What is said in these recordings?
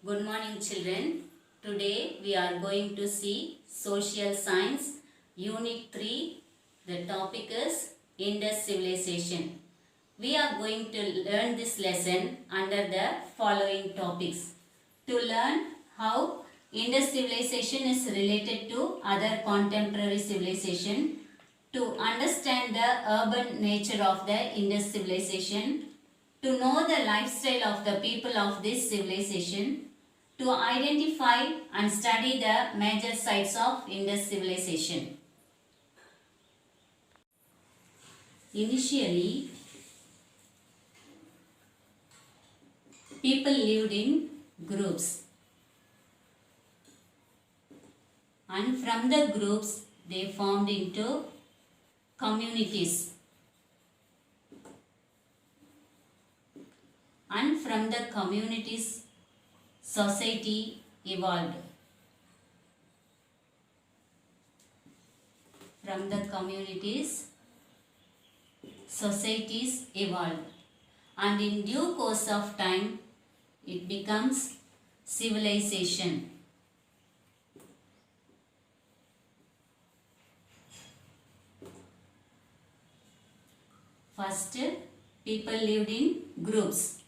Good morning children. Today we are going to see Social Science Unit 3. The topic is Indus Civilization. We are going to learn this lesson under the following topics. To learn how Indus Civilization is related to other contemporary civilization. To understand the urban nature of the Indus Civilization. To know the lifestyle of the people of this civilization, to identify and study the major sites of Indus civilization. Initially, people lived in groups, and from the groups they formed into communities, and from the communities society evolved. From the communities, societies evolved, and in due course of time, it becomes civilization. First, people lived in groups,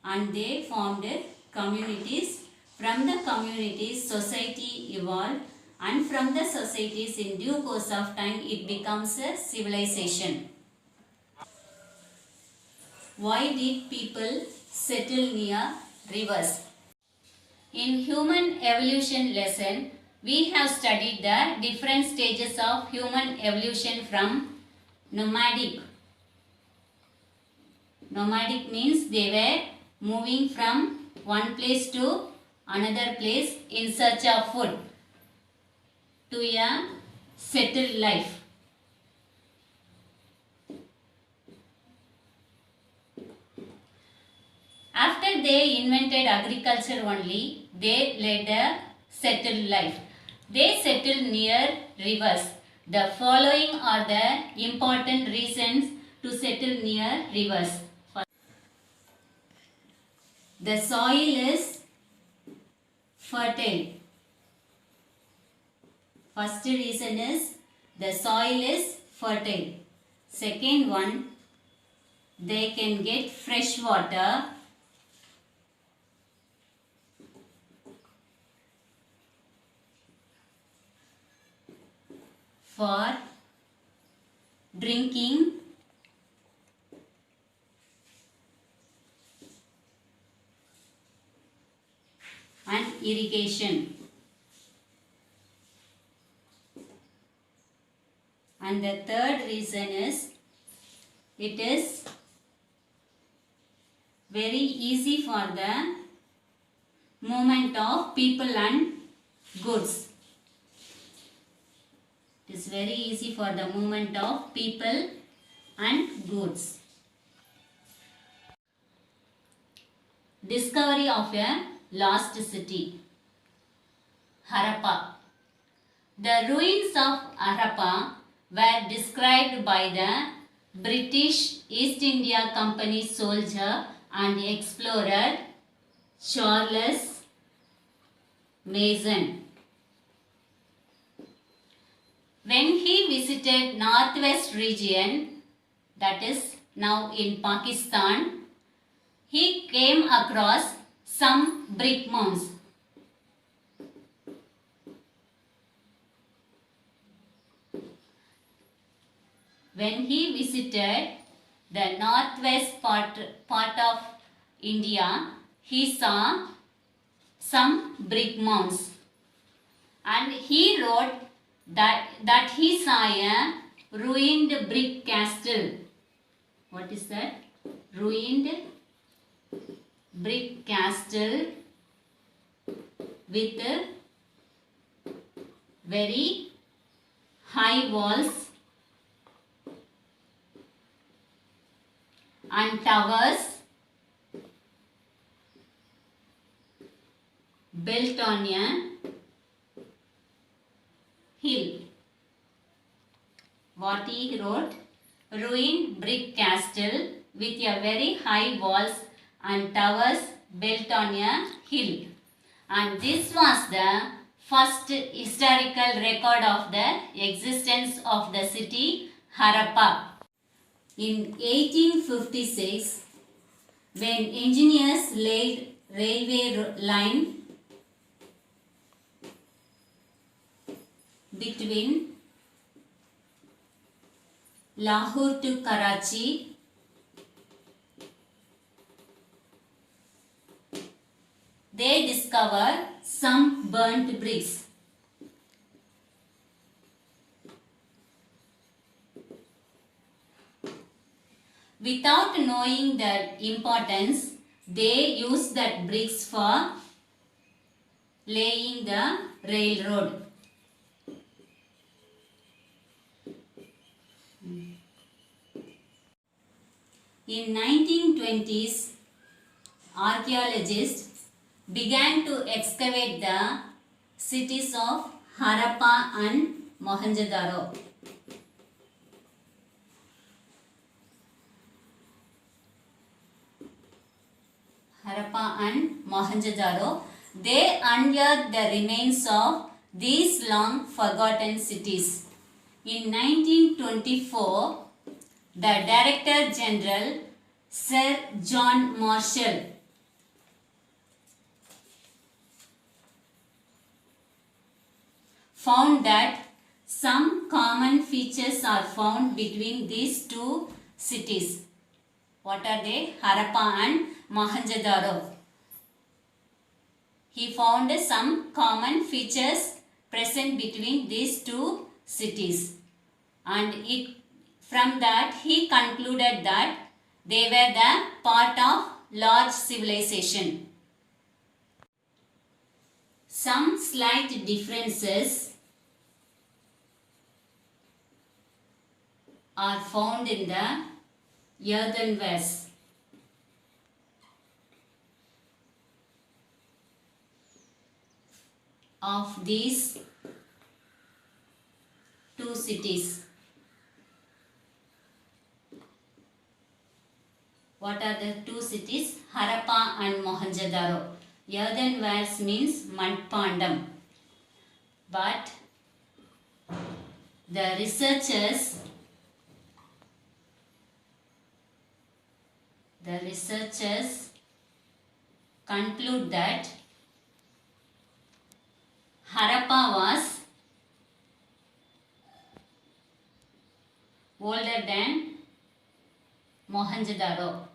and they formed communities. From the communities, society evolved, and from the societies, in due course of time, it becomes a civilization. Why did people settle near rivers? In human evolution lesson, we have studied the different stages of human evolution from nomadic. Nomadic means they were moving from one place to another place in search of food, to a settled life. After they invented agriculture only, they led a settled life. They settled near rivers. The following are the important reasons to settle near rivers. The soil is fertile. First reason is the soil is fertile. Second one, they can get fresh water. For drinking and irrigation. And the third reason is it is very easy for the movement of people and goods. It is very easy for the movement of people and goods. Discovery of a lost city. Harappa. The ruins of Harappa were described by the British East India Company soldier and explorer Charles Mason. When he visited northwest region, that is now in Pakistan, he came across some brick mounds. When he visited the northwest part of India, he saw some brick mounds, and he wrote that he saw a ruined brick castle. What is that? Ruined brick castle with very high walls and towers built on a hill. What he wrote? Ruined brick castle with a very high walls and towers built on a hill. and this was the first historical record of the existence of the city Harappa. In 1856, when engineers laid railway line between Lahore to Karachi, they discovered some burnt bricks. Without knowing their importance, they used that bricks for laying the railroad. In 1920s, archaeologists began to excavate the cities of Harappa and Mohenjo-daro. Harappa and Mohenjo-daro, they unearthed the remains of these long forgotten cities. In 1924, the Director General Sir John Marshall found that some common features are found between these two cities. What are they? Harappa and Mohenjo-daro. He found some common features present between these two cities, and from that he concluded that they were the part of large civilization. Some slight differences are found in the earthenwares. Of these two cities. What are the two cities? Harappa and Mohenjo-daro. Earthenwares means mudpandam. But the researchers conclude that Harappa was older than Mohenjo-daro.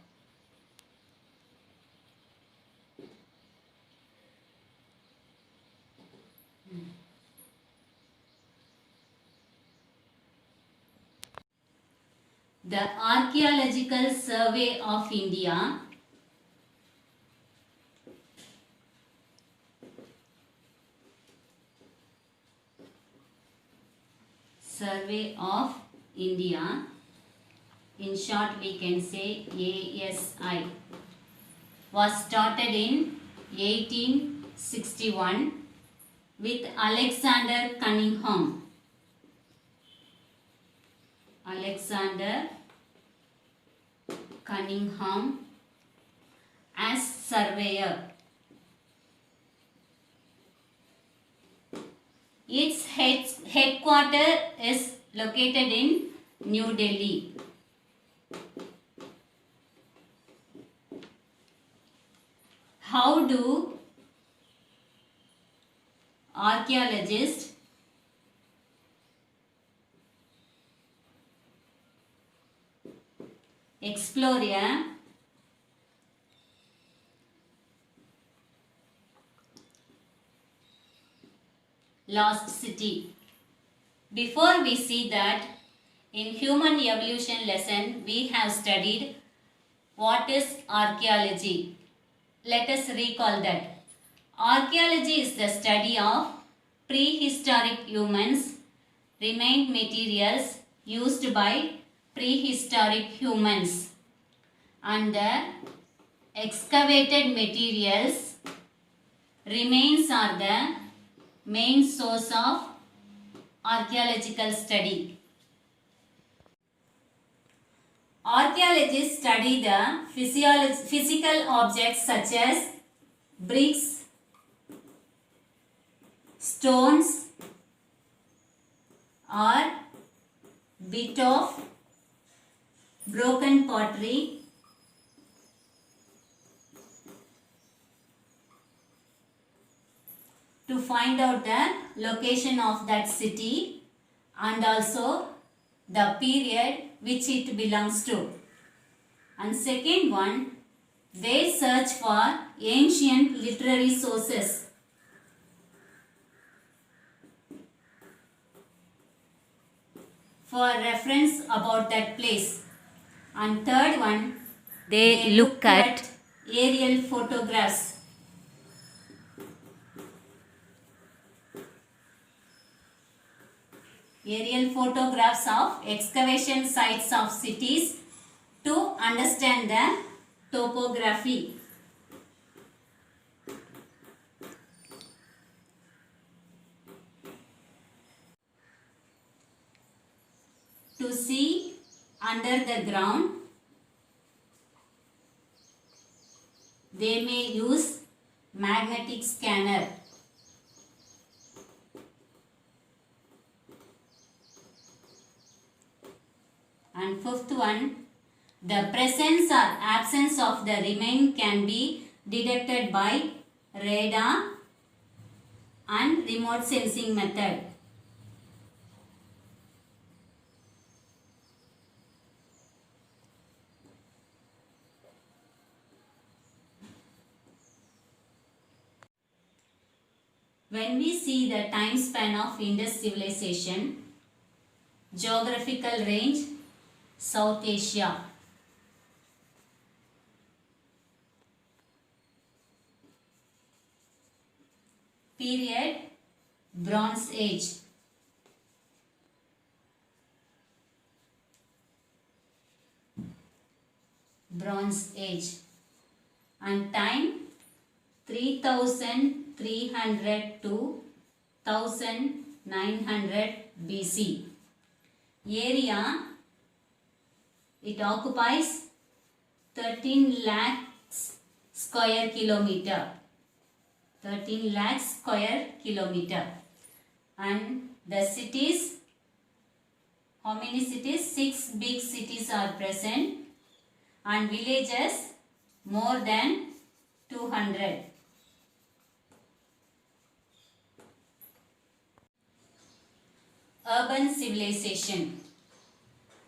The Archaeological Survey of India in short we can say ASI, was started in 1861 with Alexander Cunningham as surveyor. Its headquarters is located in New Delhi. How do archaeologists explore a lost city? Before we see that, in human evolution lesson we have studied what is archaeology. Let us recall that. Archaeology is the study of prehistoric humans, remained materials used by prehistoric humans, and the excavated materials remains are the main source of archaeological study. Archaeologists study the physical objects such as bricks, stones or bit of broken pottery to find out the location of that city and also the period which it belongs to. And second one, they search for ancient literary sources for reference about that place. And third one, they look at aerial photographs. Aerial photographs of excavation sites of cities to understand the topography. To see under the ground, they may use magnetic scanner. And fifth one, the presence or absence of the remain can be detected by radar and remote sensing method. When we see the time span of Indus civilization, geographical range, South Asia. Period, Bronze Age. Bronze Age. And time, 3300 to 1900 BC. Area, it occupies 13 lakhs square kilometer. 13 lakhs square kilometer. And the cities, how many cities? 6 big cities are present and villages more than 200. Urban civilization.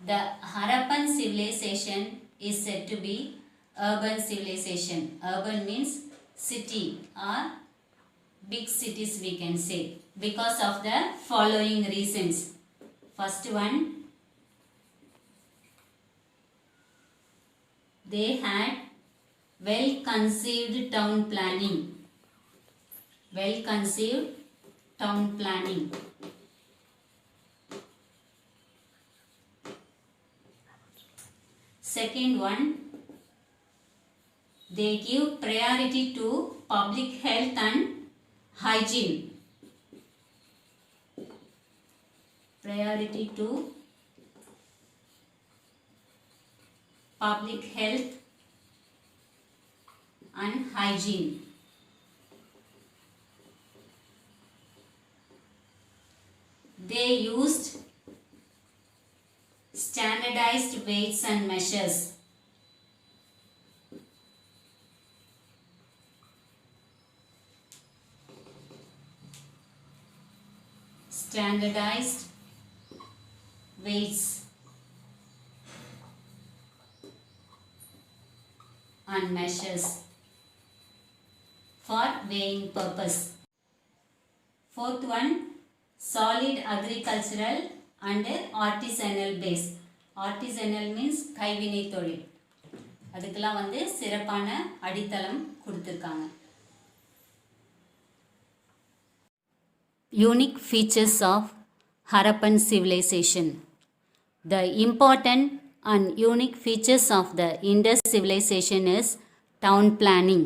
The Harappan civilization is said to be urban civilization. Urban means city or big cities we can say, because of the following reasons. First one, they had well conceived town planning. Well conceived town planning. Second one, they give priority to public health and hygiene. Priority to public health and hygiene. They used standardized weights and measures. Standardized weights and measures for weighing purpose. Fourth one, solid agricultural and artisanal base. Artisanal means கைவினை தொழில். அதுக்கெல்லாம் வந்து சிறப்பான அடித்தளம் கொடுத்திருக்காங்க. Unique features of Harappan civilization. The important and unique features of the Indus civilization is town planning.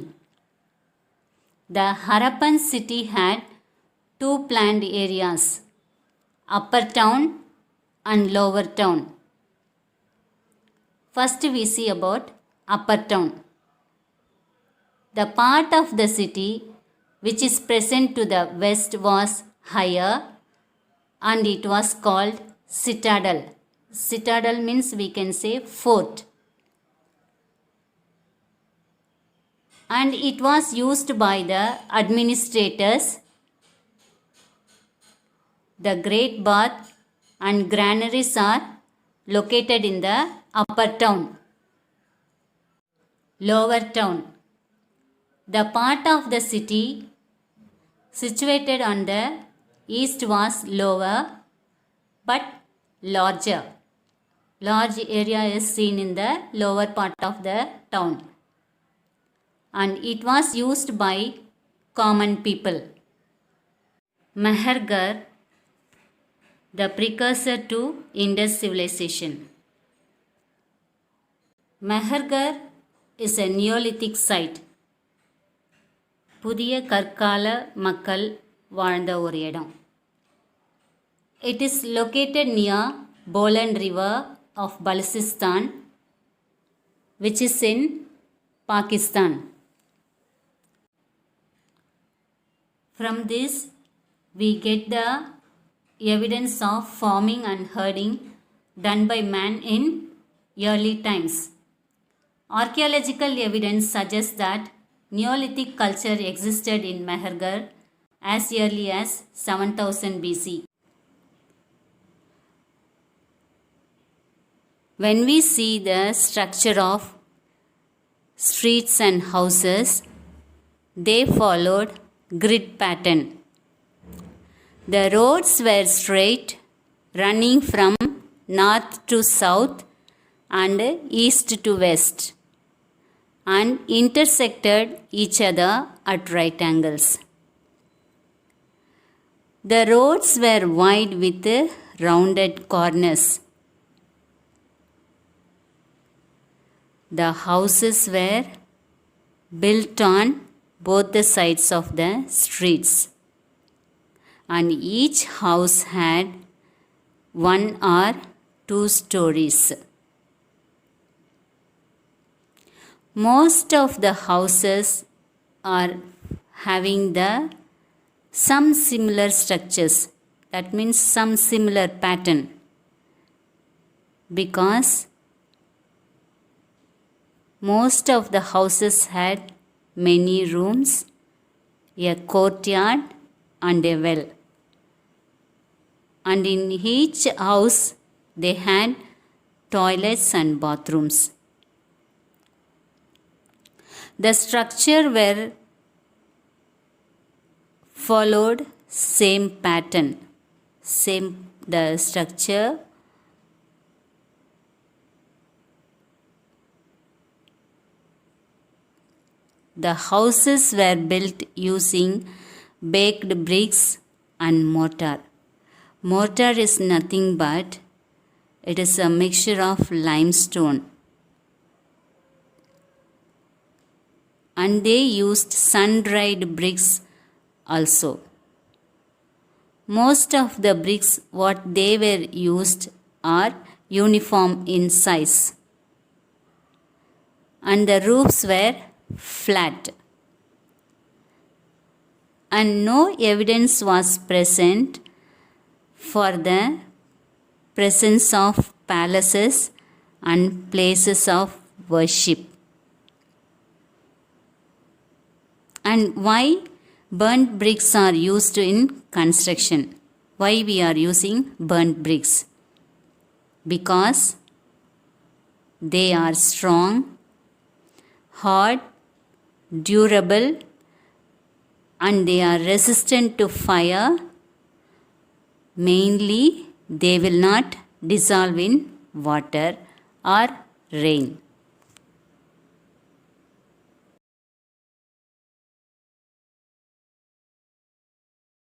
The Harappan city had two planned areas, upper town and lower town. First we see about upper town. The part of the city which is present to the west, was higher and it was called citadel. Citadel means we can say fort. And it was used by the administrators. The great bath and granaries are located in the upper town. Lower town. The part of the city situated on the east was lower but larger. Large area is seen in the lower part of the town. And it was used by common people. Mehergarh, the precursor to Indus civilization. Mehergarh is a Neolithic site. புதிய கற்கால மக்கள் வாழ்ந்த ஒரு இடம். It is located near Bolan River of Balochistan, which is in Pakistan. From this, we get the evidence of farming and herding done by man in early times. Archaeological evidence suggests that Neolithic culture existed in Mehergarh as early as 7000 BC. When we see the structure of streets and houses, they followed grid pattern. The roads were straight, running from north to south and east to west, and intersected each other at right angles. The roads were wide with rounded corners. The houses were built on both the sides of the streets, and each house had 1 or 2 stories. Most of the houses are having some similar structures, that means some similar pattern, because most of the houses had many rooms, a courtyard and a well. And in each house they had toilets and bathrooms. The structure were followed same pattern. The structure The houses were built using baked bricks and mortar. Mortar is nothing but it is a mixture of limestone. And they used sun-dried bricks also. Most of the bricks what they were used are uniform in size. And the roofs were flat. And no evidence was present for the presence of palaces and places of worship. And why burnt bricks are used in construction? Why we are using burnt bricks? Because they are strong, hard, durable, and they are resistant to fire. Mainly, they will not dissolve in water or rain.